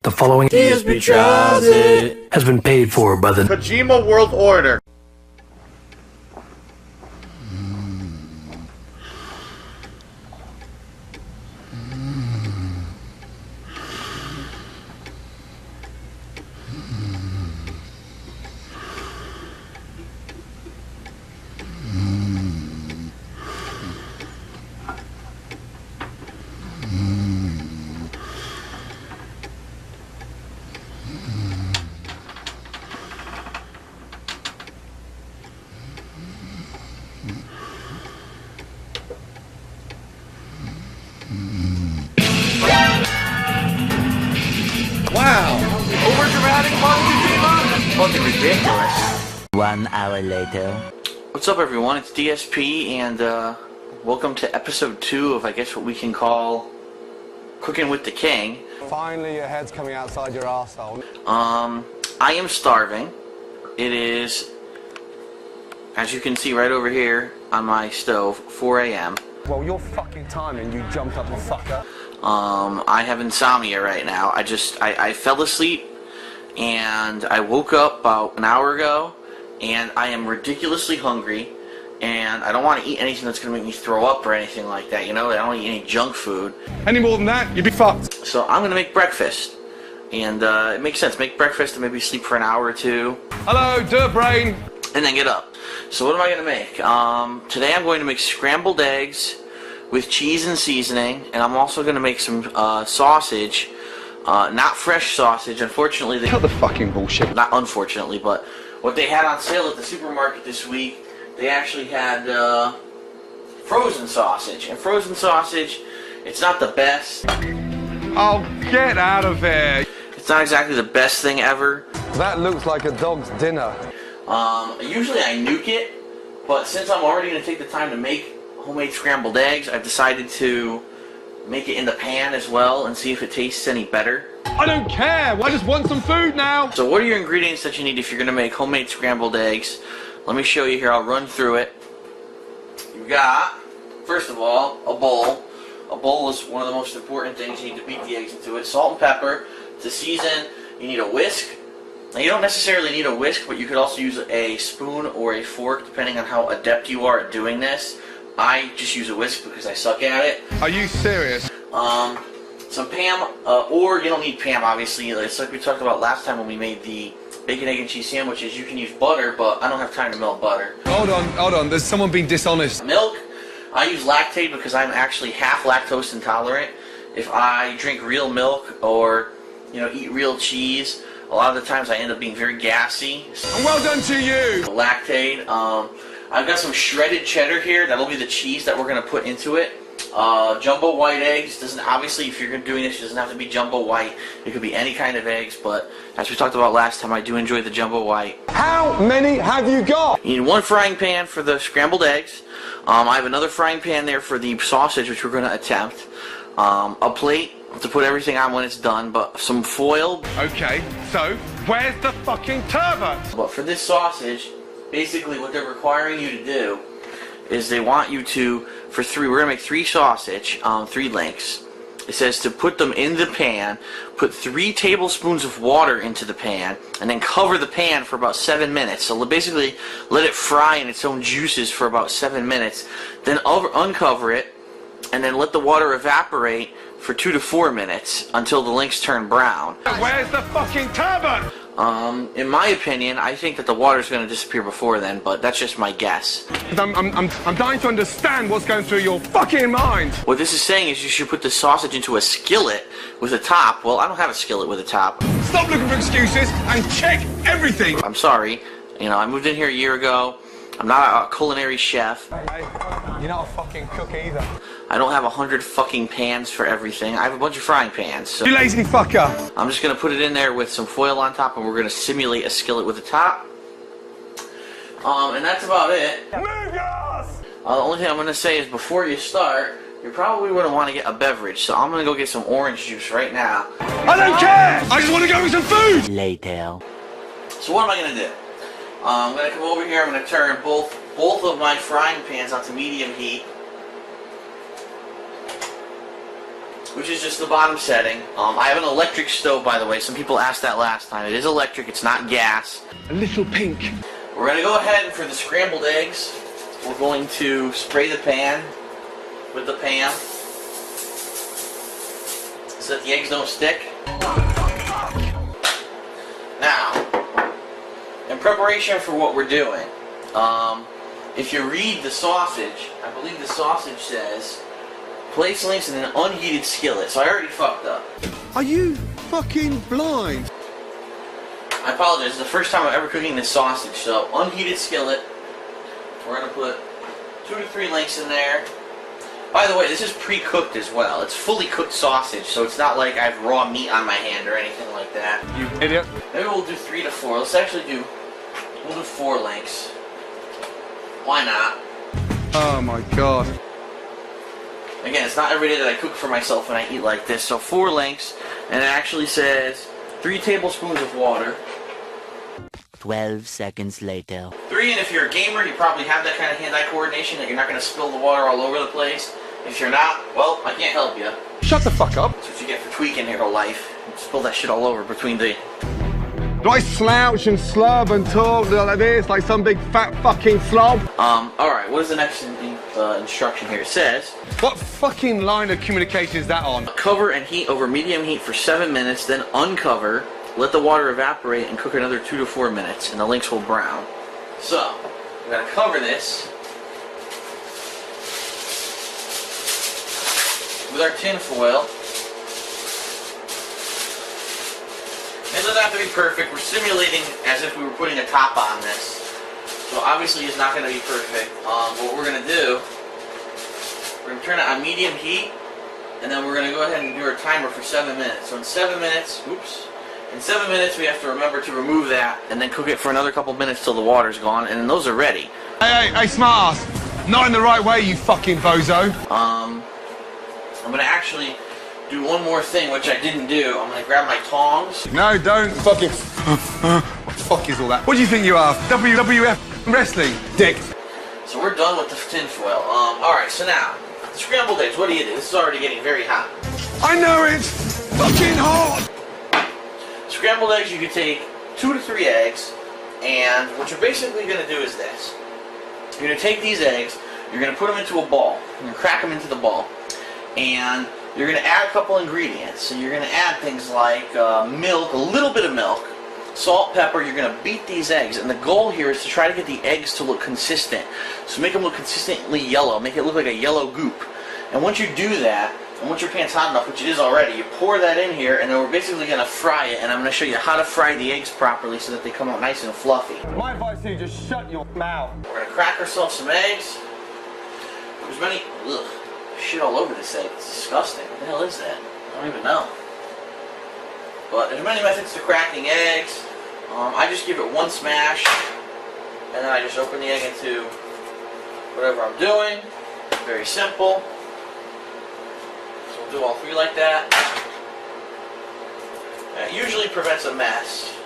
The following DSP tries it has been paid for by the Kojima World Order. Wow! Overdramatic Kojima? Fucking ridiculous. 1 hour later. What's up, everyone? It's DSP, and welcome to episode 2 of, I guess, what we can call Cooking with the King. Finally, your head's coming outside your arsehole. I am starving. It is, as you can see right over here on my stove, 4 a.m. Well, you're fucking timing, you jumped up and fucker. I have insomnia right now. I fell asleep and I woke up about an hour ago and I am ridiculously hungry and I don't want to eat anything that's going to make me throw up or anything like that, you know? I don't want to eat any junk food. Any more than that, you'd be fucked. So I'm going to make breakfast. And it makes sense. Make breakfast and maybe sleep for an hour or two. Hello, dirt brain. And then get up. So what am I going to make? Today I'm going to make scrambled eggs with cheese and seasoning, and I'm also going to make some sausage, not fresh sausage. Unfortunately, Cut the fucking bullshit. Not unfortunately, but what they had on sale at the supermarket this week, they actually had frozen sausage. And frozen sausage, it's not the best. Oh, get out of here. It's not exactly the best thing ever. That looks like a dog's dinner. Usually I nuke it, but since I'm already going to take the time to make homemade scrambled eggs, I've decided to make it in the pan as well and see if it tastes any better. I don't care. I just want some food now. So what are your ingredients that you need if you're going to make homemade scrambled eggs? Let me show you here. I'll run through it. You've got, first of all, a bowl. A bowl is one of the most important things. You need to beat the eggs into it. Salt and pepper. To season, you need a whisk. Now, you don't necessarily need a whisk, but you could also use a spoon or a fork, depending on how adept you are at doing this. I just use a whisk because I suck at it. Are you serious? Some Pam, or you don't need Pam, obviously. It's like we talked about last time when we made the bacon, egg, and cheese sandwiches. You can use butter, but I don't have time to melt butter. Hold on. There's someone being dishonest. Milk, I use lactate because I'm actually half lactose intolerant. If I drink real milk or, you know, eat real cheese, a lot of the times I end up being very gassy. And well done to you. Lactate. I've got some shredded cheddar here. That'll be the cheese that we're going to put into it. Jumbo white eggs. Doesn't, obviously, if you're doing this, it doesn't have to be jumbo white. It could be any kind of eggs, but as we talked about last time, I do enjoy the jumbo white. How many have you got? You need one frying pan for the scrambled eggs. I have another frying pan there for the sausage, which we're going to attempt. A plate to put everything on when it's done, but some foil. Okay, so where's the fucking turbot? But for this sausage, basically what they're requiring you to do is they want you to, we're going to make 3 sausage, 3 links. It says to put them in the pan, put 3 tablespoons of water into the pan, and then cover the pan for about 7 minutes. So basically let it fry in its own juices for about 7 minutes. Then uncover it, and then let the water evaporate for 2 to 4 minutes until the links turn brown. Where's the fucking turbot? In my opinion, I think that the water's going to disappear before then, but that's just my guess. I'm dying to understand what's going through your fucking mind. What this is saying is you should put the sausage into a skillet with a top. Well, I don't have a skillet with a top. Stop looking for excuses and check everything. I'm sorry. You know, I moved in here a year ago. I'm not a culinary chef. Hey, you're not a fucking cook either. I don't have 100 fucking pans for everything. I have a bunch of frying pans. So You lazy fucker. I'm just going to put it in there with some foil on top, and we're going to simulate a skillet with a top. And that's about it. The only thing I'm going to say is before you start, you probably wouldn't want to get a beverage, so I'm going to go get some orange juice right now. I don't care! I just want to go with some food! Later. So what am I going to do? I'm going to come over here, I'm going to turn both of my frying pans onto medium heat. which is just the bottom setting. I have an electric stove, by the way. Some people asked that last time. It is electric, it's not gas. A little pink. We're going to go ahead and for the scrambled eggs, we're going to spray the pan with the Pam so that the eggs don't stick. Now, in preparation for what we're doing, if you read the sausage, I believe the sausage says, place links in an unheated skillet. So I already fucked up. Are you fucking blind? I apologize. It's the first time I'm ever cooking this sausage. So unheated skillet. We're going to put 2 to 3 links in there. By the way, this is pre-cooked as well. It's fully cooked sausage, so it's not like I have raw meat on my hand or anything like that. You idiot. Maybe we'll do 3 to 4. Let's actually we'll do 4 links. Why not? Oh my god. Again, it's not every day that I cook for myself when I eat like this. So 4 links, and it actually says 3 tablespoons of water. 12 seconds later. 3, and if you're a gamer, you probably have that kind of hand-eye coordination that you're not going to spill the water all over the place. If you're not, well, I can't help you. Shut the fuck up. That's what you get for tweaking your whole life. You spill that shit all over between the... Do I slouch and slub and talk like this, like some big fat fucking slob? Alright, what is the next instruction here? It says... What fucking line of communication is that on? Cover and heat over medium heat for 7 minutes, then uncover, let the water evaporate, and cook another 2 to 4 minutes, and the links will brown. So, I'm going to cover this with our tin foil. It doesn't have to be perfect. We're simulating as if we were putting a top on this. So obviously it's not going to be perfect. What we're going to do, we're going to turn it on medium heat, and then we're going to go ahead and do our timer for 7 minutes. So in 7 minutes, in 7 minutes we have to remember to remove that, and then cook it for another couple minutes till the water's gone, and then those are ready. Hey, smart ass. Not in the right way, you fucking bozo. I'm going to actually do one more thing, which I didn't do. I'm going to grab my tongs. No, don't fucking... What the fuck is all that? What do you think you are? WWF wrestling, dick. So we're done with the tin foil. Alright, so now, scrambled eggs, what do you do? This is already getting very hot. I know it's fucking hot. Scrambled eggs, you can take 2 to 3 eggs, and what you're basically going to do is this. You're going to take these eggs, you're going to put them into a ball. You're going to crack them into the ball. And you're going to add a couple ingredients. So you're going to add things like milk, a little bit of milk, salt, pepper. You're going to beat these eggs. And the goal here is to try to get the eggs to look consistent. So make them look consistently yellow. Make it look like a yellow goop. And once you do that, and once your pan's hot enough, which it is already, you pour that in here, and then we're basically going to fry it. And I'm going to show you how to fry the eggs properly so that they come out nice and fluffy. My advice to you, just shut your mouth. We're going to crack ourselves some eggs. There's many... Ugh. Shit all over this egg. It's disgusting. What the hell is that? I don't even know. But there's many methods to cracking eggs. I just give it one smash, and then I just open the egg into whatever I'm doing. Very simple. So we'll do all 3 like that. That usually prevents a mess.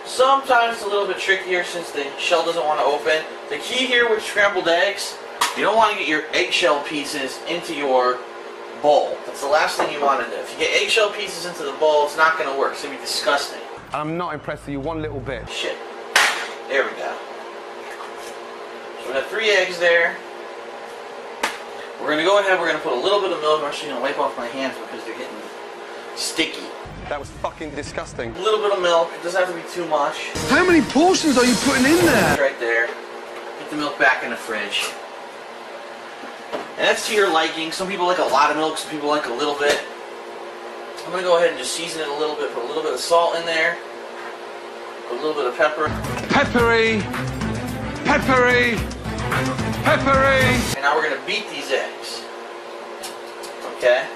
Sometimes it's a little bit trickier since the shell doesn't want to open. The key here with scrambled eggs, you don't want to get your eggshell pieces into your bowl. That's the last thing you want to do. If you get eggshell pieces into the bowl, it's not going to work. It's going to be disgusting. I'm not impressed with you one little bit. Shit. There we go. So we have 3 eggs there. We're going to go ahead, we're going to put a little bit of milk. I'm actually going to wipe off my hands because they're getting sticky. That was fucking disgusting. A little bit of milk. It doesn't have to be too much. How many portions are you putting in there? Right there. Put the milk back in the fridge. And that's to your liking. Some people like a lot of milk, some people like a little bit. I'm going to go ahead and just season it a little bit. Put a little bit of salt in there. Put a little bit of pepper. Peppery. Peppery. Peppery. And now we're going to beat these eggs. Okay?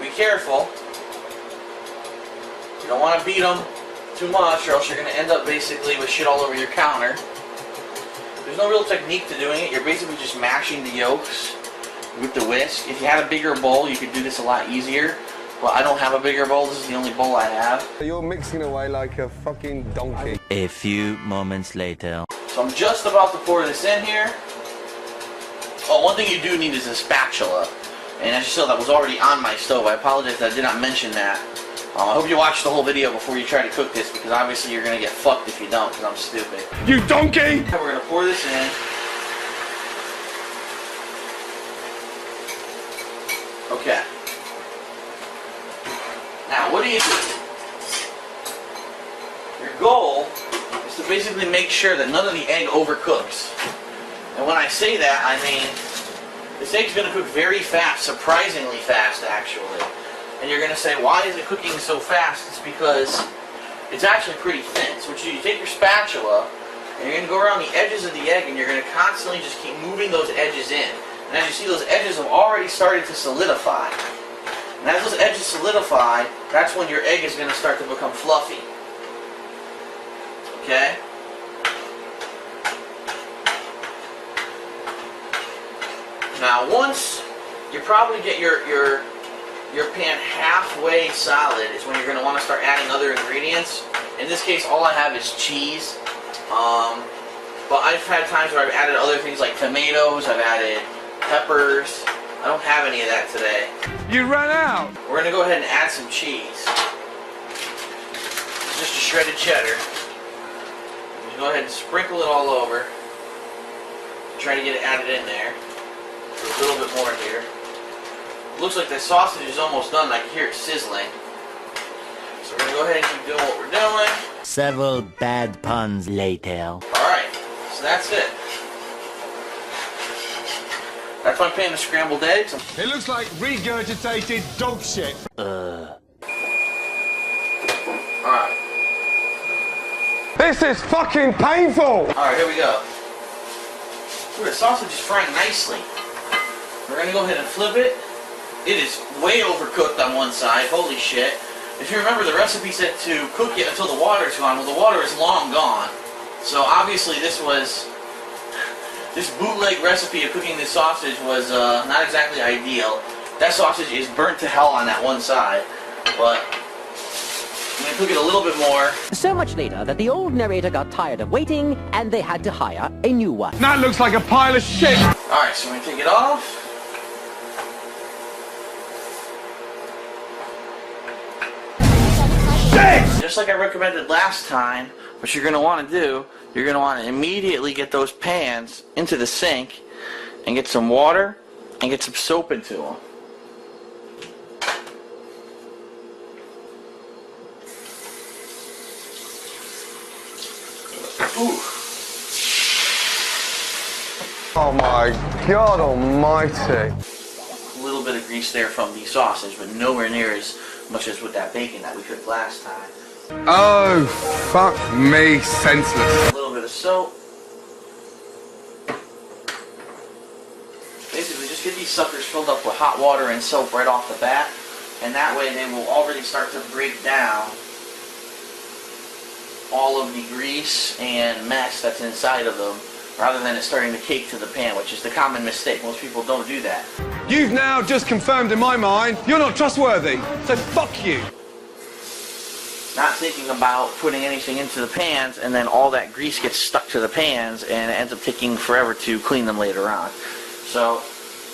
Be careful. You don't want to beat them too much or else you're going to end up basically with shit all over your counter. There's no real technique to doing it. You're basically just mashing the yolks with the whisk. If you had a bigger bowl, you could do this a lot easier. But I don't have a bigger bowl. This is the only bowl I have. You're mixing away like a fucking donkey. A few moments later. So I'm just about to pour this in here. Oh, one thing you do need is a spatula. And as you saw, that was already on my stove. I apologize that I did not mention that. I hope you watch the whole video before you try to cook this, because obviously you're going to get fucked if you don't, because I'm stupid. You donkey! We're going to pour this in. Okay. Now, what do you do? Your goal is to basically make sure that none of the egg overcooks. And when I say that, I mean, this egg's going to cook very fast, surprisingly fast, actually. And you're going to say, why is it cooking so fast? It's because it's actually pretty thin. So what you take your spatula, and you're going to go around the edges of the egg, and you're going to constantly just keep moving those edges in. And as you see, those edges have already started to solidify. And as those edges solidify, that's when your egg is going to start to become fluffy. Okay? Now, once you probably get your pan halfway solid is when you're going to want to start adding other ingredients. In this case, all I have is cheese. But I've had times where I've added other things like tomatoes, I've added peppers. I don't have any of that today. You ran out! We're going to go ahead and add some cheese. Just a shredded cheddar. Just go ahead and sprinkle it all over. Try to get it added in there. A little bit more here. Looks like the sausage is almost done. I can hear it sizzling. So we're going to go ahead and keep doing what we're doing. Several bad puns later. Alright, so that's it. That's my pan of scrambled eggs. It looks like regurgitated dog shit. Alright. This is fucking painful! Alright, here we go. Ooh, the sausage is frying nicely. We're going to go ahead and flip it. It is way overcooked on one side. Holy shit. If you remember, the recipe said to cook it until the water is gone. Well, the water is long gone. So obviously this bootleg recipe of cooking this sausage was not exactly ideal. That sausage is burnt to hell on that one side. But I'm going to cook it a little bit more. So much later that the old narrator got tired of waiting and they had to hire a new one. That looks like a pile of shit! Alright, so we're going to take it off. Just like I recommended last time, what you're going to want to do, you're going to want to immediately get those pans into the sink and get some water and get some soap into them. Ooh. Oh my God almighty. A little bit of grease there from the sausage, but nowhere near as much as with that bacon that we cooked last time. Oh, fuck me senseless. A little bit of soap. Basically, just get these suckers filled up with hot water and soap right off the bat, and that way they will already start to break down all of the grease and mess that's inside of them, rather than it starting to cake to the pan, which is the common mistake. Most people don't do that. You've now just confirmed in my mind you're not trustworthy, so fuck you. Not thinking about putting anything into the pans, and then all that grease gets stuck to the pans, and it ends up taking forever to clean them later on. So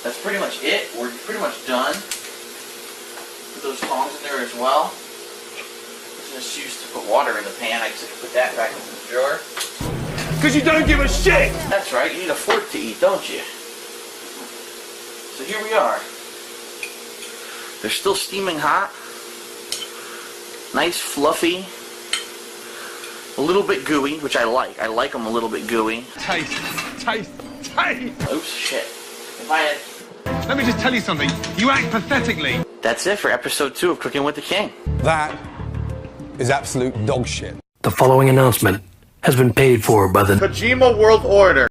that's pretty much it. We're pretty much done. Put those tongs in there as well. Just used to put water in the pan. I just put that back into the drawer. Because you don't give a shit! That's right. You need a fork to eat, don't you? So here we are. They're still steaming hot. Nice, fluffy. A little bit gooey, which I like. I like them a little bit gooey. Taste. Oops, shit. If I had... Let me just tell you something. You act pathetically. That's it for episode 2 of Cooking with the King. That is absolute dog shit. The following announcement has been paid for by the Kojima World Order.